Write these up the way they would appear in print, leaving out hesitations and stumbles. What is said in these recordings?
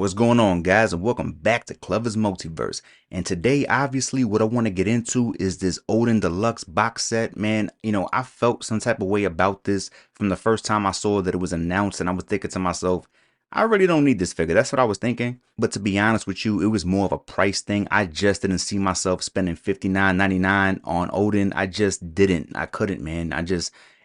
What's going on, guys, and welcome back to Clever's Multiverse. And today, obviously, what I want to get into is this Odin Deluxe box set. Man, I felt some type of way about this from the first time I saw that it was announced, and I was thinking to myself, I really don't need this figure. That's what I was thinking. But to be honest with you, it was more of a price thing. I just didn't see myself spending $59.99 on Odin. I just didn't. I couldn't, man.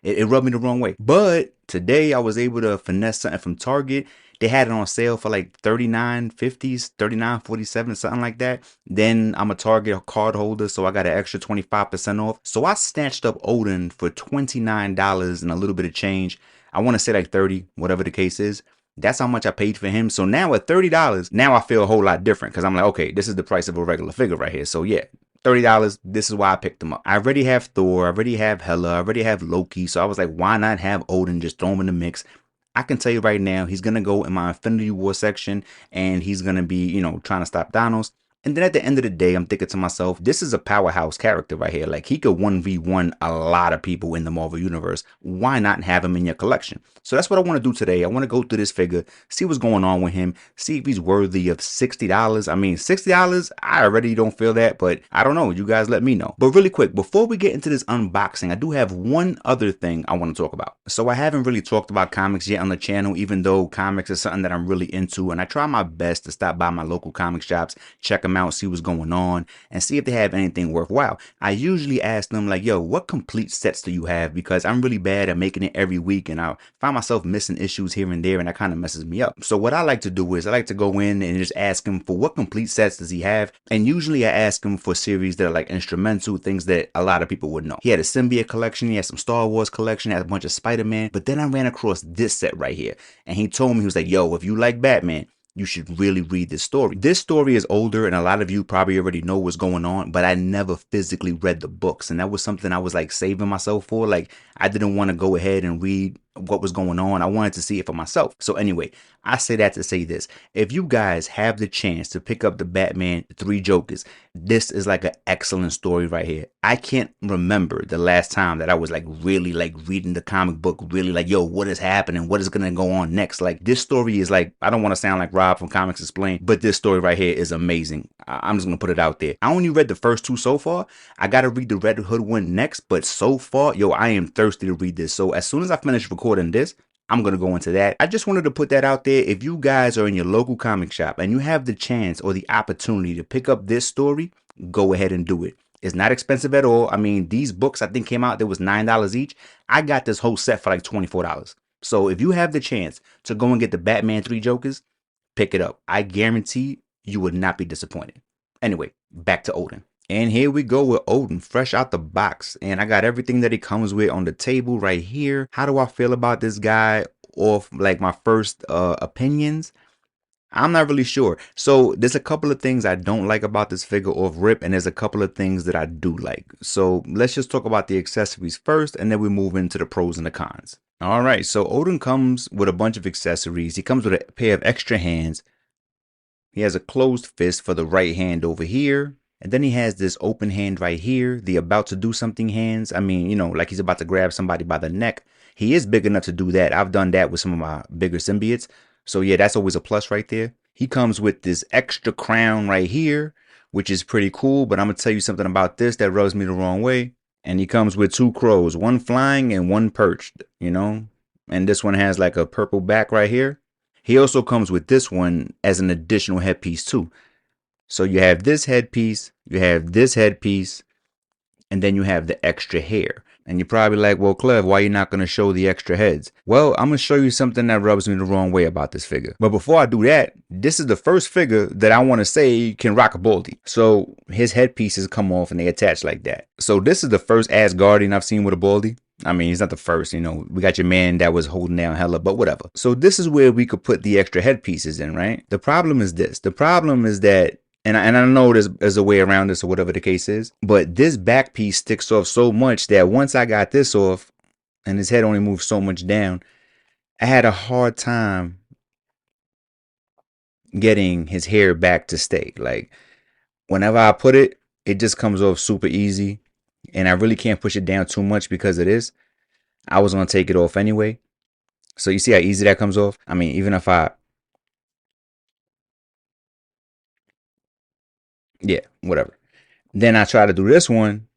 It rubbed me the wrong way. But today I was able to finesse something from Target. They had it on sale for like 39.50s, 39.47, something like that. Then I'm a Target card holder, so I got an extra 25% off. So I snatched up Odin for $29 and a little bit of change. I want to say like 30, whatever the case is. That's how much I paid for him. So now at $30, now I feel a whole lot different because I'm like, okay, this is the price of a regular figure right here. So yeah, $30, this is why I picked them up. I already have Thor, I already have Hela, I already have Loki. So I was like, why not have Odin, just throw him in the mix? I can tell you right now, he's going to go in my Infinity War section and he's going to be, trying to stop Thanos. And then at the end of the day, I'm thinking to myself, this is a powerhouse character right here. Like, he could 1v1 a lot of people in the Marvel Universe. Why not have him in your collection? So that's what I want to do today. I want to go through this figure, see what's going on with him, see if he's worthy of $60. I mean, $60, I already don't feel that, but I don't know. You guys let me know. But really quick, before we get into this unboxing, I do have one other thing I want to talk about. So I haven't really talked about comics yet on the channel, even though comics is something that I'm really into. And I try my best to stop by my local comic shops, check them out, see what's going on, and see if they have anything worthwhile. I usually ask them like, yo, what complete sets do you have? Because I'm really bad at making it every week, and I find myself missing issues here and there, and that kind of messes me up. So what I like to do is I like to go in and just ask him for what complete sets does he have, and usually I ask him for series that are like instrumental, things that a lot of people would know. He had a symbiote collection, he had some Star Wars collection, he had a bunch of Spider-Man, but then I ran across this set right here, and he told me, he was like, yo, if you like Batman, you should really read this story. This story is older, and a lot of you probably already know what's going on, but I never physically read the books, and that was something I was like saving myself for. Like, I didn't want to go ahead and read what was going on. I wanted to see it for myself. So anyway, I say that to say this. If you guys have the chance to pick up the Batman 3 Jokers, this is like an excellent story right here. I can't remember the last time that I was like really like reading the comic book, really like, yo, what is happening? What is going to go on next? Like, this story is like, I don't want to sound like Rob from Comics Explained, but this story right here is amazing. I'm just going to put it out there. I only read the first 2 so far. I got to read the Red Hood one next, but so far, yo, I am thirsty to read this. So as soon as I finish recording this, I'm going to go into that. I just wanted to put that out there. If you guys are in your local comic shop and you have the chance or the opportunity to pick up this story, go ahead and do it. It's not expensive at all. I mean, these books I think came out, there was $9 each. I got this whole set for like $24. So if you have the chance to go and get the Batman 3 Jokers, pick it up. I guarantee you would not be disappointed. Anyway, back to Odin. And here we go with Odin, fresh out the box. And I got everything that he comes with on the table right here. How do I feel about this guy off like my first opinions? I'm not really sure. So there's a couple of things I don't like about this figure off rip, and there's a couple of things that I do like. So let's just talk about the accessories first, and then we move into the pros and the cons. All right, so Odin comes with a bunch of accessories. He comes with a pair of extra hands. He has a closed fist for the right hand over here. And then he has this open hand right here, the about to do something hands. I mean, like he's about to grab somebody by the neck. He is big enough to do that. I've done that with some of my bigger symbiotes. So yeah, that's always a plus right there. He comes with this extra crown right here, which is pretty cool. But I'm going to tell you something about this that rubs me the wrong way. And he comes with 2 crows, one flying and one perched, And this one has like a purple back right here. He also comes with this one as an additional headpiece too. So you have this headpiece, you have this headpiece, and then you have the extra hair. And you're probably like, well, Clev, why are you not going to show the extra heads? Well, I'm going to show you something that rubs me the wrong way about this figure. But before I do that, this is the first figure that I want to say can rock a baldy. So his headpieces come off and they attach like that. So this is the first Asgardian I've seen with a baldy. I mean, he's not the first, we got your man that was holding down Hela, but whatever. So this is where we could put the extra headpieces in, right? The problem is this. The problem is that and I know there's a way around this or whatever the case is, but this back piece sticks off so much that once I got this off and his head only moved so much down, I had a hard time getting his hair back to stay. Like, whenever I put it, it just comes off super easy, and I really can't push it down too much because of this. I was going to take it off anyway. So you see how easy that comes off? I mean, even if I Yeah, whatever. Then I try to do this one,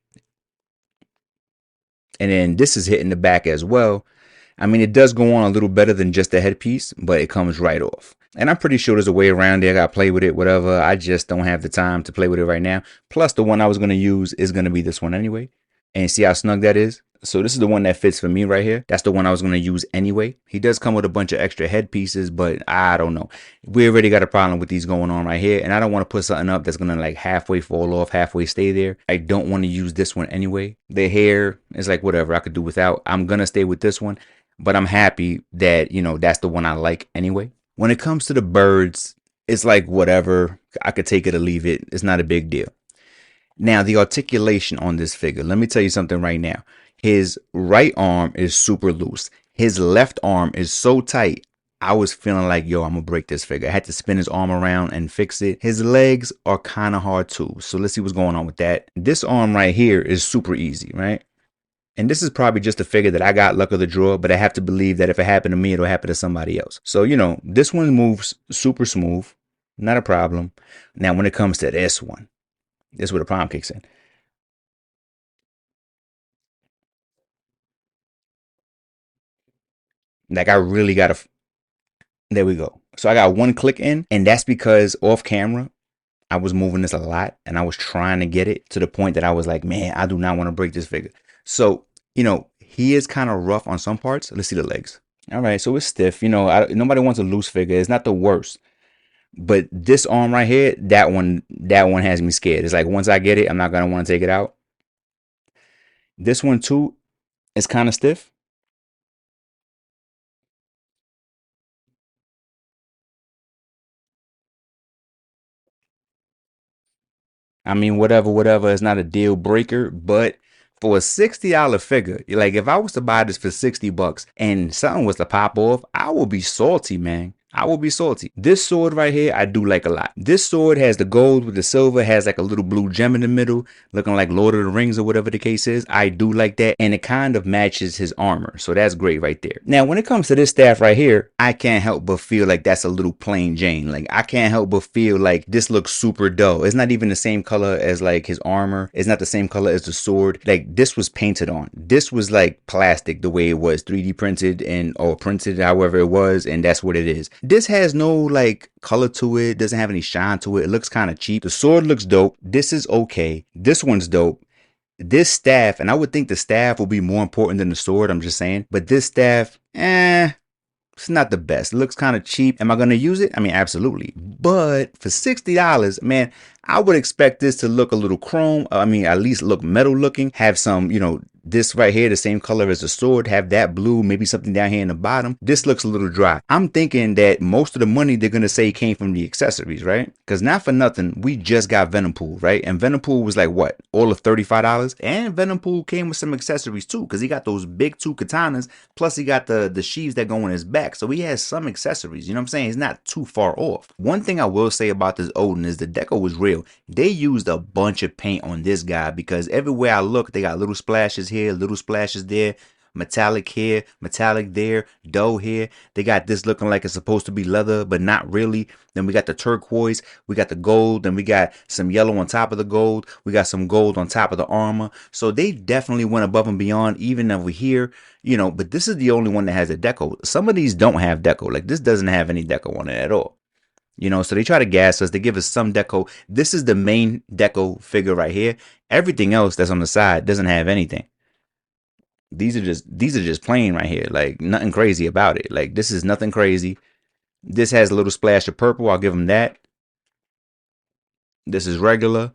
and then this is hitting the back as well. I mean, it does go on a little better than just the headpiece, but it comes right off. And I'm pretty sure there's a way around it. I got to play with it, whatever. I just don't have the time to play with it right now. Plus, the one I was going to use is going to be this one anyway. And see how snug that is? So this is the one that fits for me right here. That's the one I was going to use anyway. He does come with a bunch of extra headpieces, but I don't know. We already got a problem with these going on right here. And I don't want to put something up that's going to like halfway fall off, halfway stay there. I don't want to use this one anyway. The hair is like whatever I could do without. I'm going to stay with this one. But I'm happy that, that's the one I like anyway. When it comes to the birds, it's like whatever. I could take it or leave it. It's not a big deal. Now, the articulation on this figure, let me tell you something right now. His right arm is super loose. His left arm is so tight. I was feeling like, yo, I'm going to break this figure. I had to spin his arm around and fix it. His legs are kind of hard too. So let's see what's going on with that. This arm right here is super easy, right? And this is probably just a figure that I got luck of the draw, but I have to believe that if it happened to me, it'll happen to somebody else. So, this one moves super smooth. Not a problem. Now, when it comes to this one, this is where the problem kicks in. Like, I really got to. There we go. So I got one click in, and that's because off camera, I was moving this a lot, and I was trying to get it to the point that I was like, man, I do not want to break this figure. So, he is kind of rough on some parts. Let's see the legs. All right, so it's stiff. Nobody wants a loose figure. It's not the worst. But this arm right here, that one has me scared. It's like once I get it, I'm not gonna want to take it out. This one too is kind of stiff. I mean, whatever. It's not a deal breaker, but for a $60 figure, like if I was to buy this for $60 and something was to pop off, I will be salty, man. I will be salty. This sword right here, I do like a lot. This sword has the gold with the silver, has like a little blue gem in the middle, looking like Lord of the Rings or whatever the case is. I do like that. And it kind of matches his armor. So that's great right there. Now, when it comes to this staff right here, I can't help but feel like that's a little plain Jane. Like I can't help but feel like this looks super dull. It's not even the same color as like his armor. It's not the same color as the sword. Like this was painted on. This was like plastic the way it was 3D printed or printed however it was. And that's what it is. This has no like color to it, doesn't have any shine to it. It looks kind of cheap. The sword looks dope. This is okay. This one's dope. This staff, and I would think the staff will be more important than the sword, I'm just saying. But this staff, it's not the best. It looks kind of cheap. Am I going to use it? I mean, absolutely. But for $60, man, I would expect this to look a little chrome. I mean, at least look metal looking. Have some, this right here, the same color as the sword, have that blue, maybe something down here in the bottom. This looks a little dry. I'm thinking that most of the money they're going to say came from the accessories, right? Because not for nothing, we just got Venom Pool, right? And Venom Pool was like, what? All of $35? And Venom Pool came with some accessories too, because he got those big two katanas, plus he got the sheaves that go on his back. So he has some accessories, you know what I'm saying? He's not too far off. One thing I will say about this Odin is the deco was real. They used a bunch of paint on this guy because everywhere I look, they got little splashes here, little splashes there, metallic here, metallic there, dough here. They got this looking like it's supposed to be leather, but not really. Then we got the turquoise, we got the gold, then we got some yellow on top of the gold. We got some gold on top of the armor. So they definitely went above and beyond, even over here, but this is the only one that has a deco. Some of these don't have deco. Like this doesn't have any deco on it at all. So they try to gas us. They give us some deco. This is the main deco figure right here. Everything else that's on the side doesn't have anything. These are just plain right here. Like nothing crazy about it. Like this is nothing crazy. This has a little splash of purple. I'll give them that. This is regular.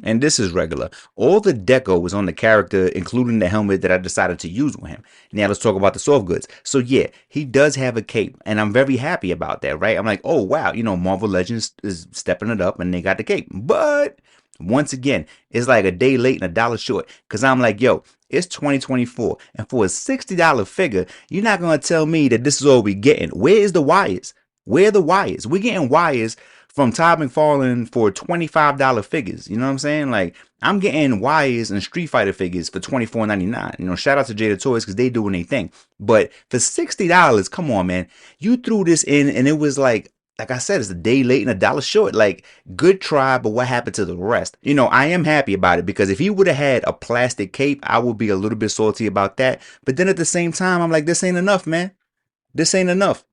And this is regular. All the deco was on the character, including the helmet that I decided to use with him. Now let's talk about the soft goods. So yeah, he does have a cape, and I'm very happy about that, right? I'm like, oh wow, Marvel Legends is stepping it up, and they got the cape. But once again, it's like a day late and a dollar short, because I'm like, yo, it's 2024, and for a $60 figure, you're not gonna tell me that this is all we getting. Where is the wires? Where are the wires? We're getting wires from Todd McFarlane for $25 figures. You know what I'm saying? Like, I'm getting wires and Street Fighter figures for $24.99. Shout out to Jada Toys because they doing their thing. But for $60, come on, man. You threw this in and it was like like I said, it's a day late and a dollar short. Like, good try, but what happened to the rest? You know, I am happy about it because if he would have had a plastic cape, I would be a little bit salty about that. But then at the same time, I'm like, this ain't enough, man. This ain't enough.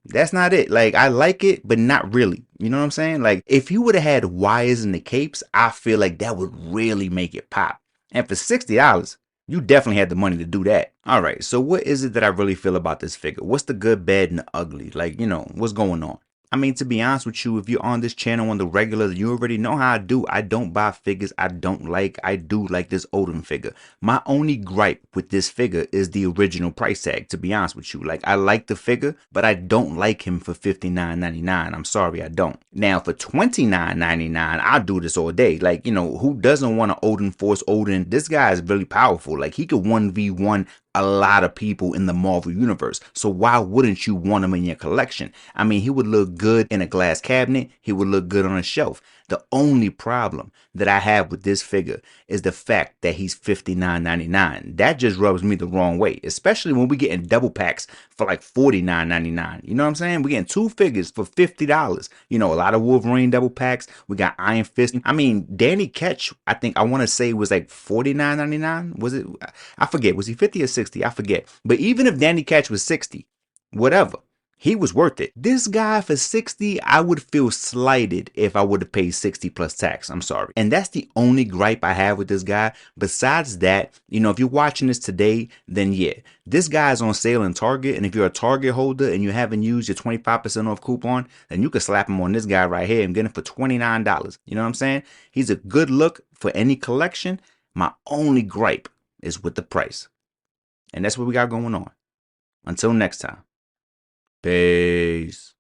That's not it. Like, I like it, but not really. You know what I'm saying? Like, if you would have had wires in the capes, I feel like that would really make it pop. And for $60, you definitely had the money to do that. All right, so what is it that I really feel about this figure? What's the good, bad, and the ugly? Like, you know, what's going on? I mean, to be honest with you, if you're on this channel on the regular, you already know how I do. I don't buy figures I don't like. I do like this Odin figure. My only gripe with this figure is the original price tag, to be honest with you. Like, I like the figure, but I don't like him for $59.99. I'm sorry, I don't. Now, for $29.99, I'll do this all day. Like, you know, who doesn't want an Odin Force Odin? This guy is really powerful. Like, he could 1v1 a lot of people in the Marvel universe. So why wouldn't you want him in your collection? I mean, he would look good in a glass cabinet. He would look good on a shelf. The only problem that I have with this figure is the fact that he's $59.99. That just rubs me the wrong way, especially when we getting double packs for like $49.99. You know what I'm saying? We're getting two figures for $50. You know, a lot of Wolverine double packs. We got Iron Fist. I mean, Danny Ketch, I think I want to say was like $49.99. Was it? I forget. Was he 50 or 60? I forget. But even if Danny Ketch was 60, whatever, he was worth it. This guy for 60, I would feel slighted if I would have paid 60 plus tax. I'm sorry. And that's the only gripe I have with this guy. Besides that, you know, if you're watching this today, then yeah, this guy's on sale in Target. And if you're a Target holder and you haven't used your 25% off coupon, then you can slap him on this guy right here and get him for $29. You know what I'm saying? He's a good look for any collection. My only gripe is with the price. And that's what we got going on. Until next time. Peace.